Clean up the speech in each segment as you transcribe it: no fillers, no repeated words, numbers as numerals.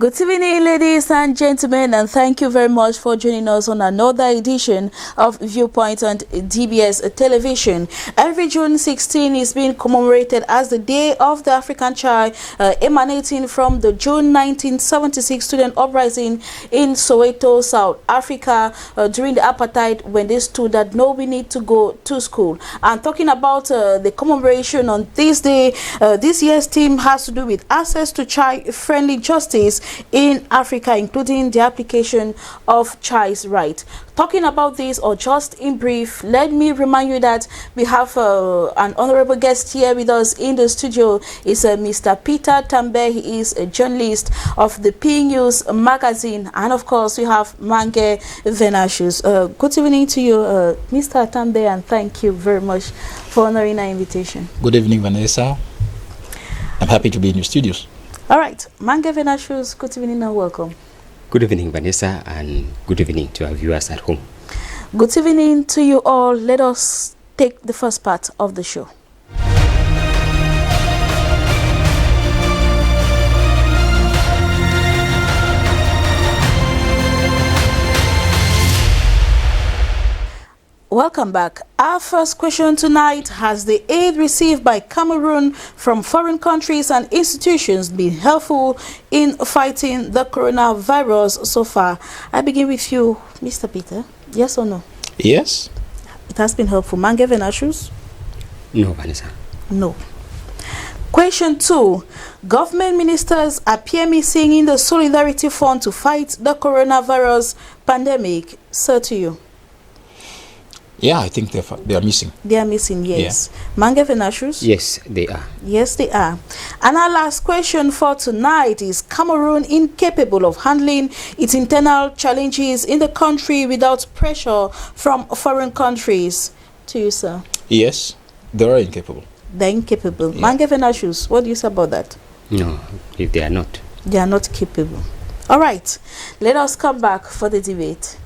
Good evening, ladies and gentlemen, and thank you very much for joining us on another edition of Viewpoint on DBS Television. Every June 16 is being commemorated as the Day of the African Child, emanating from the June 1976 student uprising in Soweto, South Africa, during the apartheid, when they stood that no, we need to go to school. And talking about the commemoration on this day, this year's theme has to do with access to child-friendly justice in Africa, including the application of child's rights. Talking about this, or just in brief, let me remind you that we have an honorable guest here with us in the studio. Is Mr. Peter Tambe. He is a journalist of the P News magazine, and of course we have Mange Venashus. Good evening to you, Mr. Tambe, and thank you very much for honoring our invitation. Good evening, Vanessa. I'm happy to be in your studios. All right, Mange Venashus, good evening and welcome. Good evening, Vanessa, and good evening to our viewers at home. Good evening to you all. Let us take the first part of the show. Welcome back. Our first question tonight: has the aid received by Cameroon from foreign countries and institutions been helpful in fighting the coronavirus so far? I begin with you, Mr. Peter. Yes or no? Yes. It has been helpful. Mange Venashus? No, Vanessa. No. Question 2. Government ministers appear missing in the Solidarity Fund to fight the coronavirus pandemic. Sir, to you. Yeah, I think they are missing. They are missing, yes. Yeah. Mange Venashus? Yes, they are. Yes, they are. And our last question for tonight is: Cameroon incapable of handling its internal challenges in the country without pressure from foreign countries? To you, sir. Yes, they are incapable. They're incapable. Yeah. Mange Venashus, what do you say about that? No, if they are not. They are not capable. All right, let us come back for the debate.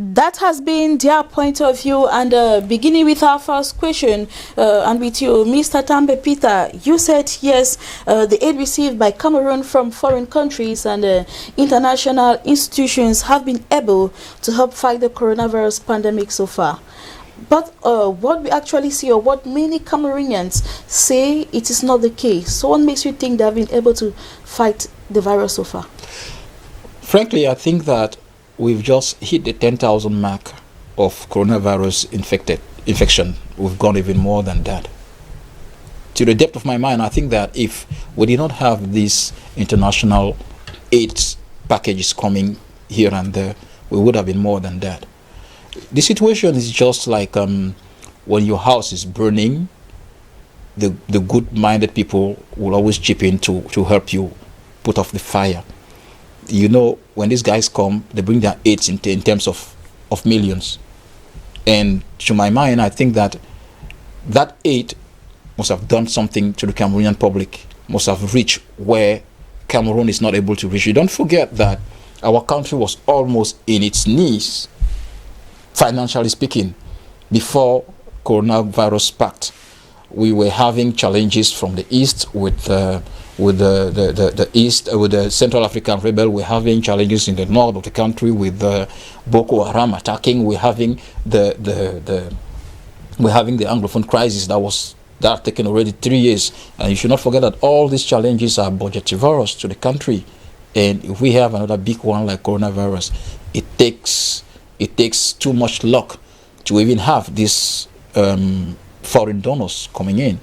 That has been their point of view, and beginning with our first question, and with you, Mr. Tambe Peter, you said yes, the aid received by Cameroon from foreign countries and international institutions have been able to help fight the coronavirus pandemic so far. But what we actually see, or what many Cameroonians say, it is not the case. So what makes you think they have been able to fight the virus so far? Frankly, I think that we've just hit the 10,000 mark of coronavirus infection. We've gone even more than that. To the depth of my mind, I think that if we did not have these international aid packages coming here and there, we would have been more than that. The situation is just like when your house is burning, the good-minded people will always chip in to help you put off the fire. You know, when these guys come, they bring their aids in terms of millions. And to my mind, I think that aid must have done something to the Cameroonian public, must have reached where Cameroon is not able to reach. You don't forget that our country was almost in its knees, financially speaking, before coronavirus sparked. We were having challenges from the east with the Central African rebel. We're having challenges in the north of the country with Boko Haram attacking. We're having the Anglophone crisis that taken already 3 years. And you should not forget that all these challenges are budgetivorous to the country. And if we have another big one like coronavirus, it takes too much luck to even have these foreign donors coming in.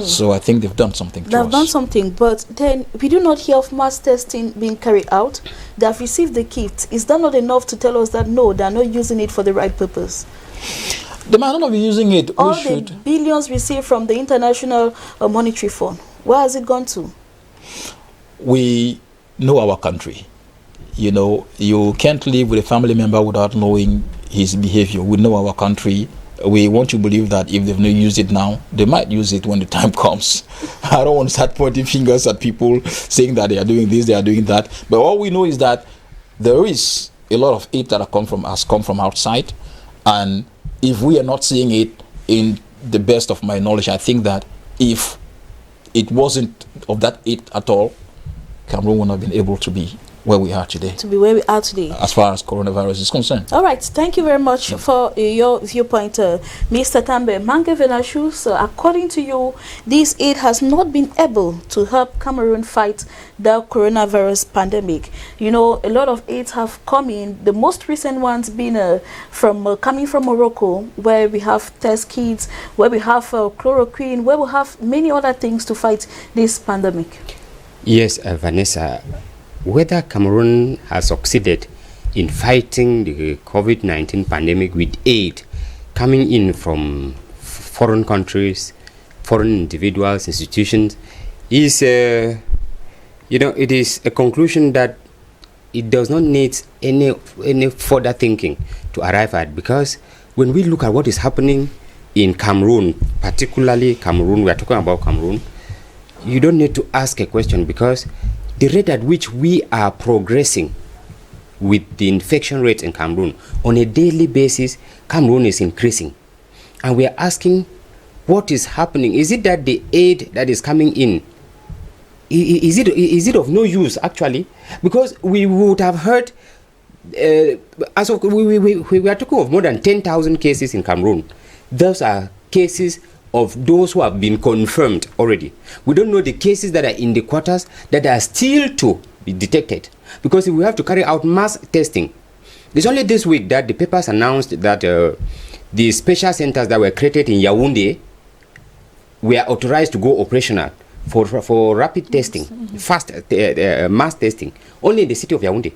So I think they've done something. They've done something, but then we do not hear of mass testing being carried out. They have received the kit. Is that not enough to tell us that no, they are not using it for the right purpose? They might not be using it. All the billions received from the International Monetary Fund, where has it gone to? We know our country. You know, you can't live with a family member without knowing his behavior. We know our country. We want to believe that if they've not used it now, they might use it when the time comes. I don't want to start pointing fingers at people saying that they are doing this, they are doing that. But all we know is that there is a lot of it that has come from outside, and if we are not seeing it, in the best of my knowledge, I think that if it wasn't of that it at all, Cameroon would not have been able to be where we are today. As far as coronavirus is concerned. All right, thank you very much for your viewpoint, Mr. Tambe. Mange Venashu, so according to you, this aid has not been able to help Cameroon fight the coronavirus pandemic. You know, a lot of aids have come in, the most recent ones being coming from Morocco, where we have test kits, where we have chloroquine, where we have many other things to fight this pandemic. Yes, Vanessa, whether Cameroon has succeeded in fighting the COVID-19 pandemic with aid coming in from foreign countries, foreign individuals, institutions, is, it is a conclusion that it does not need any further thinking to arrive at, because when we look at what is happening in Cameroon, particularly Cameroon, we are talking about Cameroon, you don't need to ask a question, because the rate at which we are progressing with the infection rate in Cameroon on a daily basis, Cameroon is increasing. And we are asking, what is happening? Is it that the aid that is coming in, is it of no use actually? Because we would have heard, as of we are talking of more than 10,000 cases in Cameroon. Those are cases of those who have been confirmed already. We don't know the cases that are in the quarters that are still to be detected, because we have to carry out mass testing. It's only this week that the papers announced that the special centers that were created in Yaoundé were authorized to go operational for rapid testing, fast mass testing, only in the city of Yaoundé.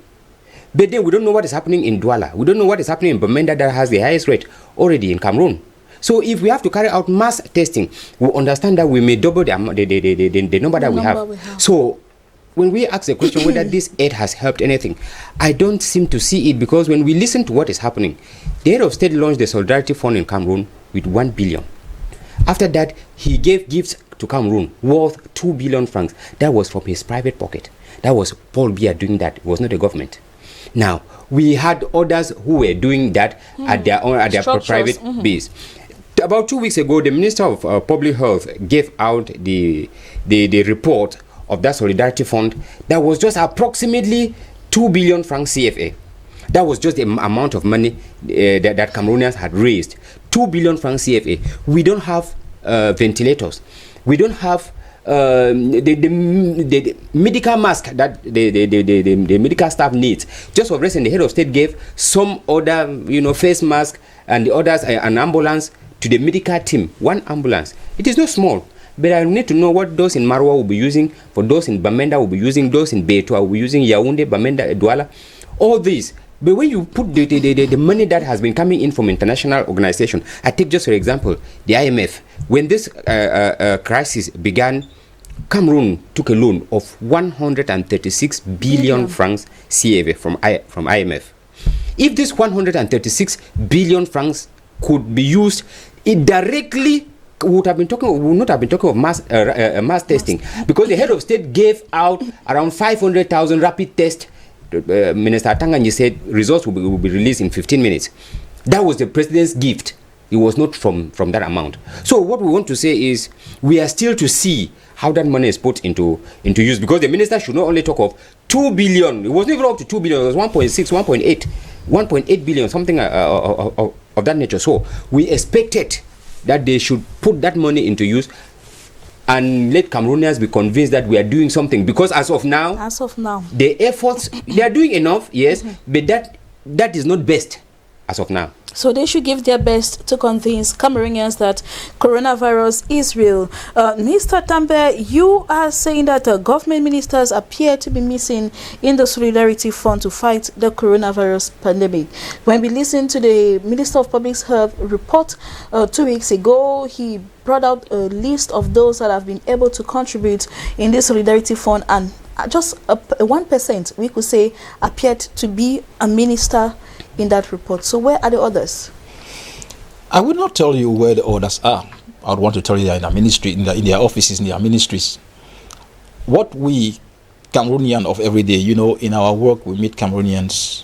But then we don't know what is happening in Douala. We don't know what is happening in Bamenda, that has the highest rate already in Cameroon. So if we have to carry out mass testing, we understand that we may double the number that we have. So when we ask the question whether this aid has helped anything, I don't seem to see it, because when we listen to what is happening, the head of state launched the Solidarity Fund in Cameroon with 1 billion. After that, he gave gifts to Cameroon worth 2 billion francs. That was from his private pocket. That was Paul Biya doing that. It was not the government. Now, we had others who were doing that at their private base. About 2 weeks ago, the Minister of Public Health gave out the report of that Solidarity Fund that was just approximately 2 billion francs CFA. That was just the amount of money that Cameroonians had raised. 2 billion francs CFA. We don't have ventilators. We don't have the medical mask that the medical staff needs. Just for recent, the head of state gave some other, face mask, and the others an ambulance to the medical team. 1 ambulance. It is not small. But I need to know what those in Marwa will be using, for those in Bamenda will be using, those in Beitoa will be using, Yaoundé, Bamenda, Douala, all these. But when you put the money that has been coming in from international organization, I take just for example, the IMF. When this crisis began, Cameroon took a loan of 136 billion francs CFA from IMF. If this 136 billion francs could be used, it directly would not have been talking of mass testing, because the head of state gave out around 500,000 rapid tests. Minister Atanganyi said results will be released in 15 minutes. That was the president's gift. It was not from that amount. So what we want to say is, we are still to see how that money is put into use, because the minister should not only talk of 2 billion. It wasn't even up to 2 billion. It was 1.6, 1.8 billion, something of that nature. So we expected that they should put that money into use and let Cameroonians be convinced that we are doing something, because as of now, the efforts, they are doing enough, yes, but that is not best as of now. So they should give their best to convince Cameroonians that coronavirus is real. Mr. Tambe, you are saying that government ministers appear to be missing in the Solidarity Fund to fight the coronavirus pandemic. When we listened to the Minister of Public Health report 2 weeks ago, he brought out a list of those that have been able to contribute in the Solidarity Fund, and just 1%, we could say, appeared to be a minister in that report. So where are the others? I would not tell you where the others are. I would want to tell you that in their ministry, in their offices, in their ministries. What we Cameroonian of every day, in our work we meet Cameroonians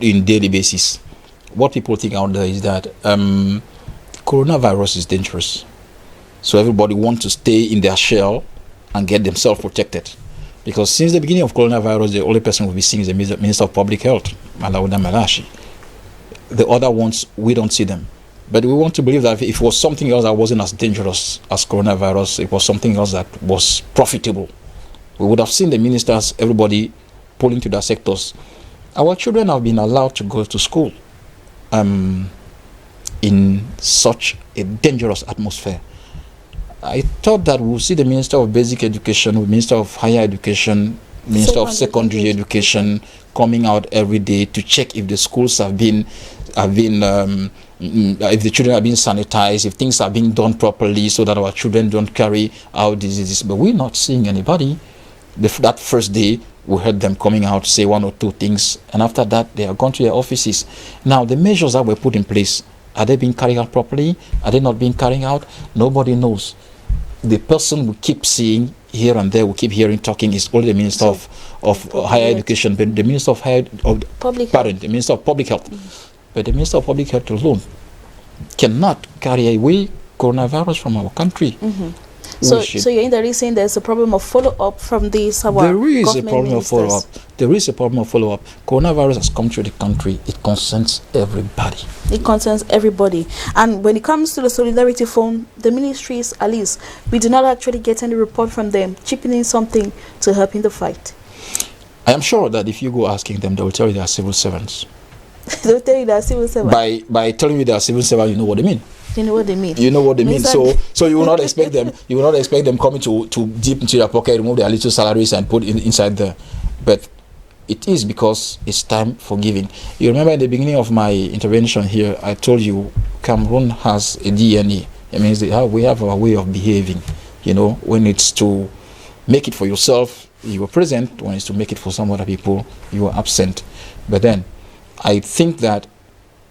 in daily basis. What people think out there is that coronavirus is dangerous. So everybody wants to stay in their shell and get themselves protected. Because since the beginning of coronavirus, the only person we'll be seeing is the Minister of Public Health, Malauda Malashi. The other ones, we don't see them. But we want to believe that if it was something else that wasn't as dangerous as coronavirus, it was something else that was profitable, we would have seen the ministers, everybody pulling to their sectors. Our children have been allowed to go to school in such a dangerous atmosphere. I thought that we'll see the Minister of Basic Education, the Minister of Higher Education, Minister of Secondary Education coming out every day to check if the schools have been if the children are being sanitized, if things are being done properly so that our children don't carry out diseases. But we're not seeing anybody. That first day, we heard them coming out to say one or two things, and after that, they are gone to their offices. Now, the measures that were put in place, are they being carried out properly? Are they not being carried out? Nobody knows. The person we keep seeing here and there, we keep hearing talking, is only the Minister of Higher Education, but the Minister of the Minister of Public Health. But the Minister of Public Health alone cannot carry away coronavirus from our country. So you're indirectly saying there's a problem of follow-up from these There is a problem of follow-up. There is a problem of follow-up. Coronavirus has come to the country. It concerns everybody. It concerns everybody. And when it comes to the Solidarity Fund, the ministries, at least, we do not actually get any report from them chipping in something to help in the fight. I am sure that if you go asking them, they will tell you they are civil servants. They'll tell you they are civil servants. By telling you they are civil servants, you know what they mean. You know what they mean. You know what they mean. So you will not expect them. You will not expect them coming to deep into their pocket, remove their little salaries and put it inside there. But it is because it's time for giving. You remember in the beginning of my intervention here, I told you Cameroon has a DNA. It means that we have our way of behaving. You know, when it's to make it for yourself, you are present. When it's to make it for some other people, you are absent. But then, I think that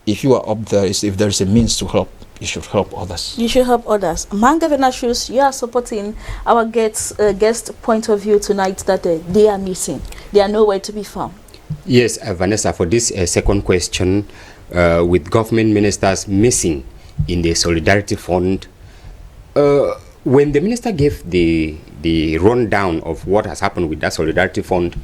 if you are up there, if there is a means to help, you should help others. You should help others. Manga Venashus, you are supporting our guest point of view tonight that they are missing. They are nowhere to be found. Yes, Vanessa, for this second question, with government ministers missing in the Solidarity Fund, when the minister gave the rundown of what has happened with that Solidarity Fund,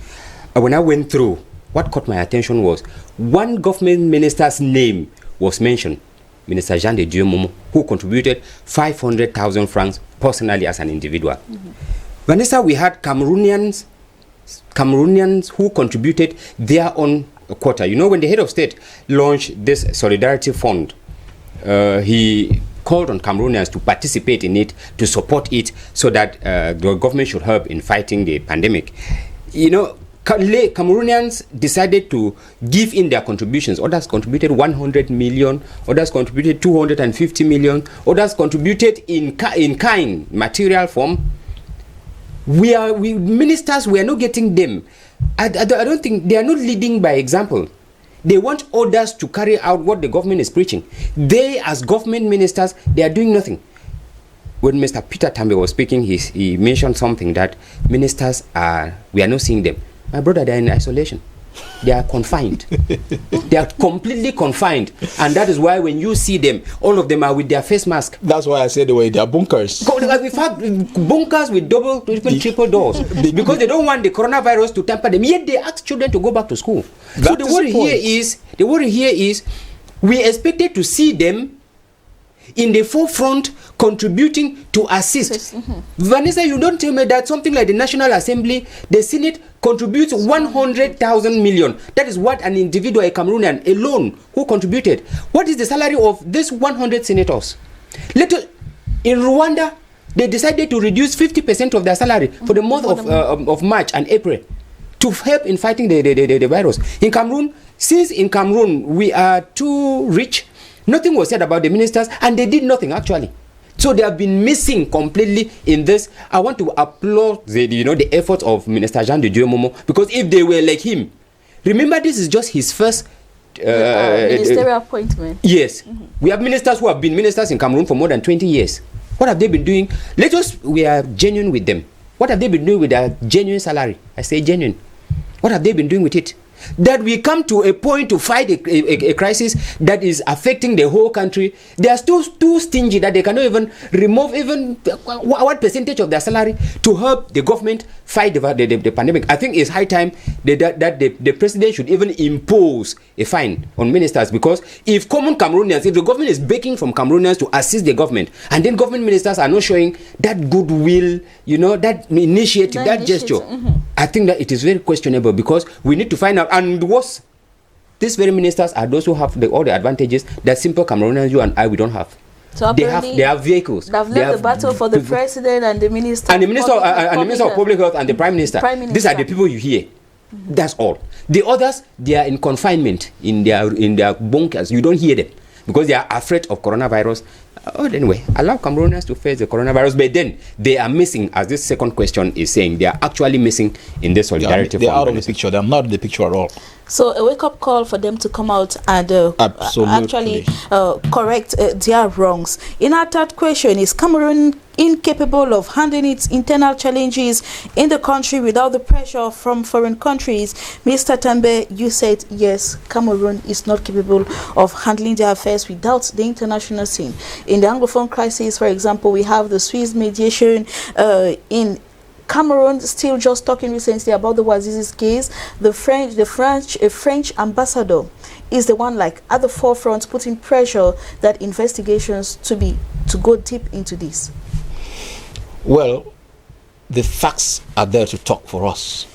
when I went through, what caught my attention was one government minister's name was mentioned, Minister Jean de Dieu Momo, who contributed 500,000 francs personally as an individual. Vanessa, we had Cameroonians who contributed their own quota. You know, when the head of state launched this Solidarity Fund, he called on Cameroonians to participate in it, to support it, so that the government should help in fighting the pandemic. You know, Cameroonians decided to give in their contributions. Others contributed 100 million, others contributed 250 million, others contributed in kind, material form. We ministers, we are not getting them. I don't think they are not leading by example. They want others to carry out what the government is preaching. They, as government ministers, they are doing nothing. When Mr. Peter Tambe was speaking, he mentioned something that ministers we are not seeing them. My brother, they are in isolation. They are confined. They are completely confined. And that is why when you see them, all of them are with their face mask. That's why I said they are bunkers. In fact, bunkers with double, even triple doors. Because they don't want the coronavirus to tamper them. Yet they ask children to go back to school. So the worry here is we expected to see them in the forefront contributing to assist. Vanessa, you don't tell me that something like the National Assembly, the Senate contributes 100,000 million. That is what an individual, a Cameroonian alone, who contributed. What is the salary of these 100 senators? In Rwanda, they decided to reduce 50% of their salary for the month of March and April to help in fighting the virus. In Cameroon, since in Cameroon we are too rich, nothing was said about the ministers, and they did nothing actually. So they have been missing completely in this. I want to applaud the efforts of Minister Jean de Dieu Momo, because if they were like him, remember this is just his first ministerial appointment. Yes, we have ministers who have been ministers in Cameroon for more than 20 years. What have they been doing? We are genuine with them. What have they been doing with their genuine salary? I say genuine. What have they been doing with it? that we come to a point to fight a crisis that is affecting the whole country. They are still too stingy that they cannot even remove even what percentage of their salary to help the government fight the pandemic. I think it's high time that the president should even impose a fine on ministers, because if common Cameroonians, if the government is begging from Cameroonians to assist the government, and then government ministers are not showing that goodwill, that initiative, that gesture, I think that it is very questionable, because we need to find out. And worse, these very ministers are those who have all the advantages that simple Cameroonians, you and I, we don't have. So they have vehicles. They've led the battle for the president and the minister. And the minister of public health and the prime minister. These are the people you hear. That's all. The others, they are in confinement in their bunkers. You don't hear them because they are afraid of coronavirus. Anyway, allow Cameroonians to face the coronavirus, but then they are missing, as this second question is saying, they are actually missing in the solidarity. They're out of the picture. They're not in the picture at all. So a wake-up call for them to come out and actually correct their wrongs. In our third question, is Cameroon incapable of handling its internal challenges in the country without the pressure from foreign countries? Mr. Tambe, you said yes, Cameroon is not capable of handling their affairs without the international scene. In the Anglophone crisis, for example, we have the Swiss mediation in Cameroon. Still just talking recently about the Wazizi's case. The French ambassador is the one at the forefront putting pressure that investigations to go deep into this. Well, the facts are there to talk for us.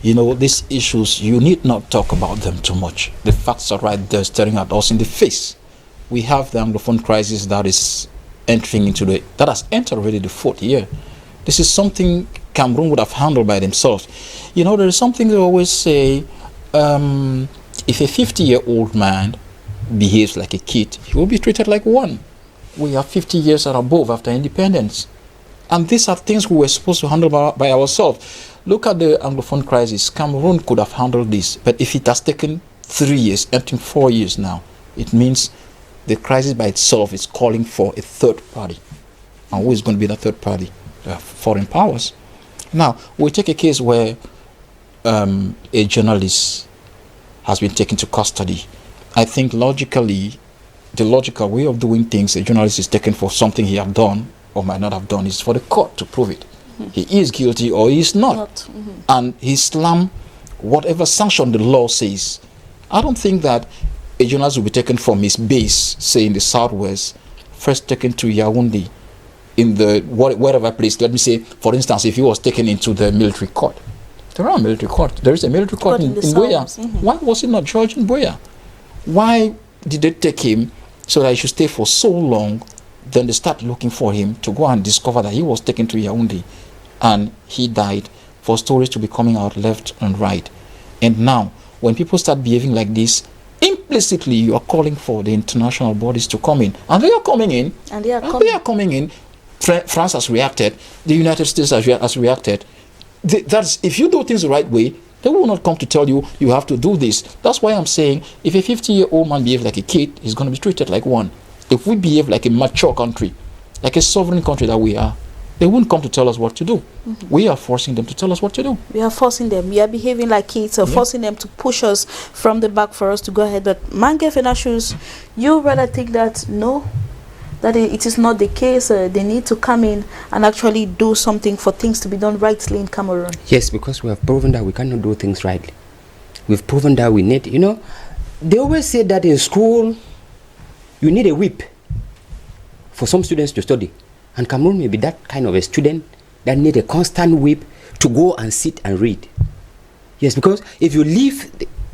These issues, you need not talk about them too much. The facts are right there staring at us in the face. We have the Anglophone crisis that is that has entered already the 4th year. This is something Cameroon would have handled by themselves. There is something they always say, if a 50-year-old man behaves like a kid, he will be treated like one. We are 50 years and above after independence. And these are things we were supposed to handle by ourselves. Look at the Anglophone crisis. Cameroon could have handled this, but if it has taken 3 years, entering 4 years now, it means the crisis by itself is calling for a third party. And who is going to be that third party? Foreign powers. Now, we take a case where a journalist has been taken to custody. I think logically, the logical way of doing things, a journalist is taken for something he have done or might not have done, is for the court to prove it. He is guilty or he is not. And he slam whatever sanction the law says. I don't think that a journalist will be taken from his base, say in the southwest, first taken to Yaoundé, in the whatever place. Let me say, for instance, if he was taken into the military court. There are military court. There is a military court in Buea. Why was it not judged in Buea? Why did they take him so that he should stay for so long? Then they start looking for him to go and discover that he was taken to Yaoundé and he died, for stories to be coming out left and right. And now, when people start behaving like this, implicitly you are calling for the international bodies to come in. And they are coming in. And they are coming in. France has reacted. The United States has reacted. That's, if you do things the right way, they will not come to tell you, you have to do this. That's why I'm saying, if a 50-year-old man behaves like a kid, he's going to be treated like one. If we behave like a mature country, like a sovereign country that we are, they won't come to tell us what to do. We are forcing them to tell us what to do. We are forcing them. We are behaving like kids, or forcing them to push us from the back for us to go ahead. But Mange Fenashus, you rather think that no, that it is not the case. They need to come in and actually do something for things to be done rightly in Cameroon. Yes, because we have proven that we cannot do things rightly. We've proven that we need, they always say that in school, you need a whip for some students to study. And Cameroon may be that kind of a student that need a constant whip to go and sit and read. Yes, because if you leave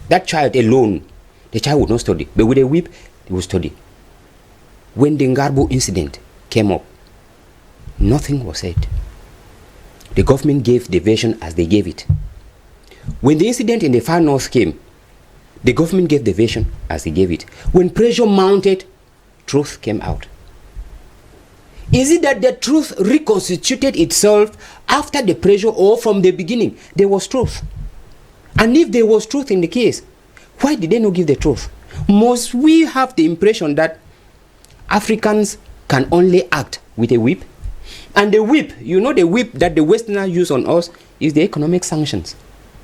that child alone, the child would not study. But with a whip, he will study. When the Ngarbo incident came up, nothing was said. The government gave the version as they gave it. When the incident in the far north came, the government gave the version as they gave it. When pressure mounted, truth came out. Is it that the truth reconstituted itself after the pressure, or from the beginning there was truth? And if there was truth in the case, why did they not give the truth? Must we have the impression that Africans can only act with a whip? And the whip, the whip that the Westerners use on us is the economic sanctions.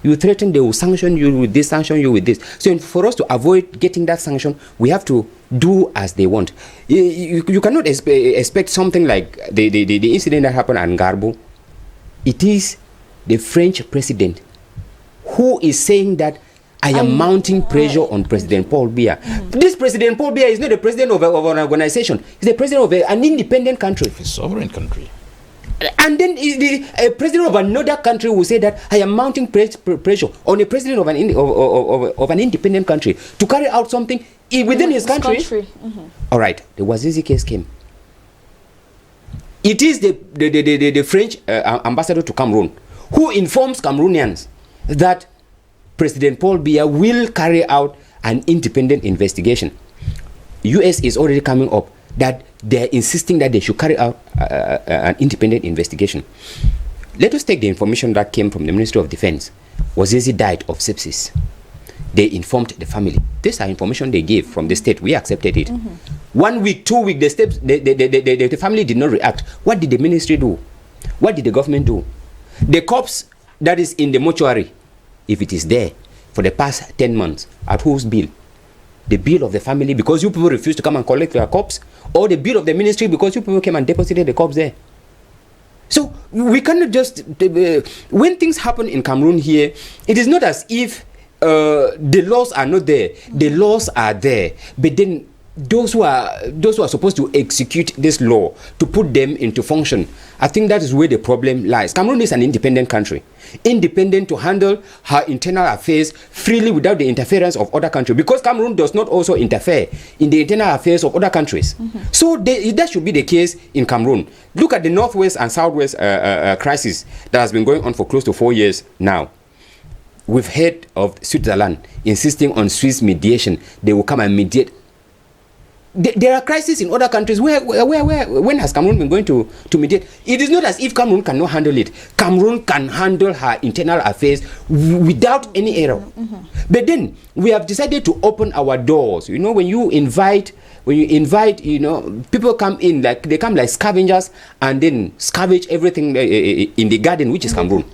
You threaten they will sanction you with this, sanction you with this. So for us to avoid getting that sanction, we have to do as they want. You cannot expect something like the incident that happened at Ngarbo. It is the French president who is saying that I am mounting pressure on President Paul Biya. This President Paul Biya is not the president of an organization. He's the president of an independent country. A sovereign country. And then a president of another country will say that I am mounting pressure on a president of an independent country to carry out something within his country. All right, the Wazizi case came. It is the French ambassador to Cameroon who informs Cameroonians that President Paul Biya will carry out an independent investigation. US is already coming up that they're insisting that they should carry out an independent investigation. Let us take the information that came from the Ministry of Defense. Wazizi died of sepsis. They informed the family. This is information they gave from the state. We accepted it. 1 week, 2 weeks, the family did not react. What did the ministry do? What did the government do? The corpse that is in the mortuary, if it is there for the past 10 months, at whose bill? The bill of the family because you people refused to come and collect their corpse, or the bill of the ministry because you people came and deposited the corpse there? So we cannot just when things happen in Cameroon here, it is not as if the laws are not there. The laws are there, but then those who are supposed to execute this law, to put them into function, I think that is where the problem lies. Cameroon is an independent country, independent to handle her internal affairs freely without the interference of other countries, because Cameroon does not also interfere in the internal affairs of other countries. So that should be the case in Cameroon. Look at the Northwest and Southwest crisis that has been going on for close to 4 years now. We've heard of Switzerland insisting on Swiss mediation. They will come and mediate. There are crises in other countries when has Cameroon been going to mediate? It is not as if Cameroon cannot handle it. Cameroon can handle her internal affairs without any error. But then we have decided to open our doors. You know, when you invite, you know, people come in, like they come like scavengers and then scavenge everything in the garden, which is Cameroon.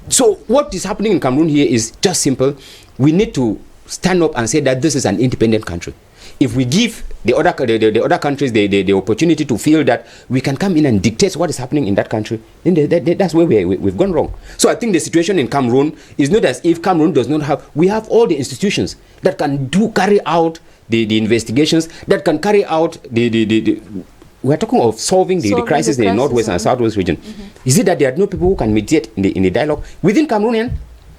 So what is happening in Cameroon here is just simple. We need to stand up and say that this is an independent country. If we give the other countries the opportunity to feel that we can come in and dictate what is happening in that country, then that's where we've gone wrong. So I think the situation in Cameroon is not as if Cameroon does not have. We have all the institutions that can carry out the investigations, that can carry out we're talking of solving the crisis in the Northwest and Southwest region. Is it that there are no people who can mediate in the dialogue within Cameroonian?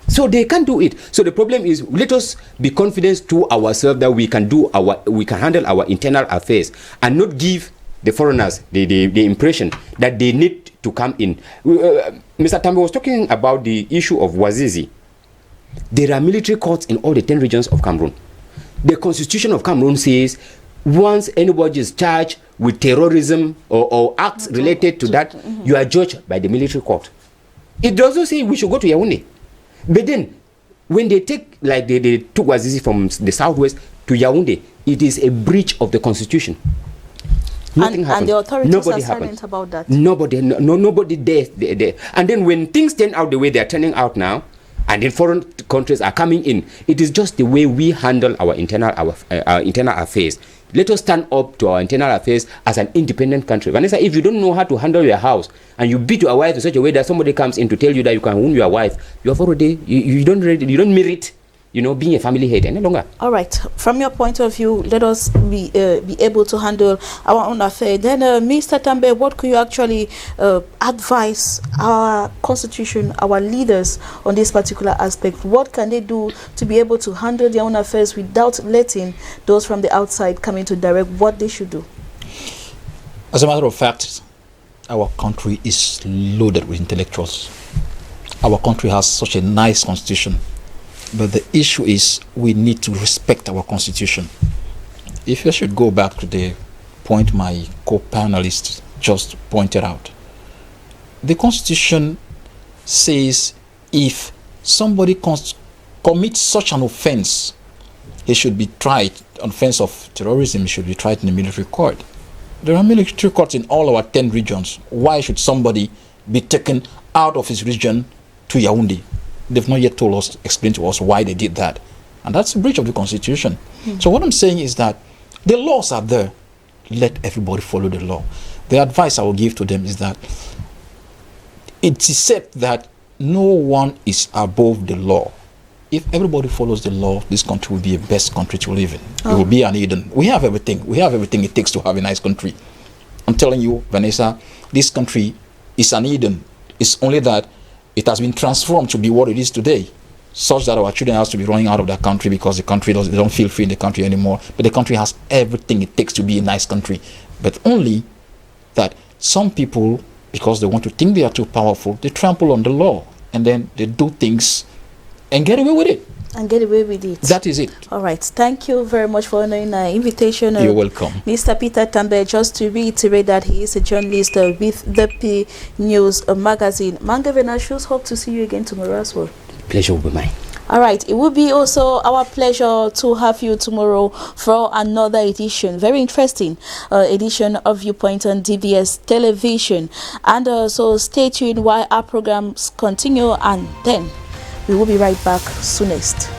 So they can't do it. So the problem is, let us be confident to ourselves that we can handle our internal affairs and not give the foreigners the impression that they need to come in. Mr. Tambe was talking about the issue of Wazizi. There are military courts in all the 10 regions of Cameroon. The Constitution of Cameroon says once anybody is charged with terrorism or acts related to that, you are judged by the military court. It does not say we should go to Yaoundé. But then, when they take, like they took Wazizi from the southwest to Yaoundé, it is a breach of the constitution. Nothing happens. And the authorities are silent about that. Nobody there. And then when things turn out the way they are turning out now, and then foreign countries are coming in, it is just the way we handle our internal affairs. Let us stand up to our internal affairs as an independent country. Vanessa, if you don't know how to handle your house and you beat your wife in such a way that somebody comes in to tell you that you can wound your wife, you have already you don't merit, you know, being a family head any longer. All right. From your point of view, let us be able to handle our own affair. Then, Mr. Tambe, what could you actually advise our constitution, our leaders on this particular aspect? What can they do to be able to handle their own affairs without letting those from the outside come in to direct what they should do? As a matter of fact, our country is loaded with intellectuals. Our country has such a nice constitution. But the issue is we need to respect our constitution. If I should go back to the point my co-panelist just pointed out, the constitution says if somebody commits such an offense, he should be tried. An offense of terrorism, he should be tried in a military court. There are military courts in all our 10 regions. Why should somebody be taken out of his region to Yaoundé? they've not yet told us, explained to us why they did that. And that's a breach of the Constitution. So what I'm saying is that the laws are there. Let everybody follow the law. The advice I will give to them is that it is said that no one is above the law. If everybody follows the law, this country will be a best country to live in. It will be an Eden. We have everything. We have everything it takes to have a nice country. I'm telling you, Vanessa, this country is an Eden. It's only that it has been transformed to be what it is today, such that our children have to be running out of that country because the country they don't feel free in the country anymore. But the country has everything it takes to be a nice country. But only that some people, because they want to think they are too powerful, they trample on the law and then they do things and get away with it. And get away with it. That is it. All right. Thank you very much for honoring our invitation. You're welcome. Mr. Peter Tambeh, just to reiterate that he is a journalist with the P News magazine. Mangavena Shoes, hope to see you again tomorrow as well. Pleasure will be mine. All right, it will be also our pleasure to have you tomorrow for another edition, very interesting edition of Viewpoint on DBS Television. And so stay tuned while our programs continue, and then we will be right back soonest.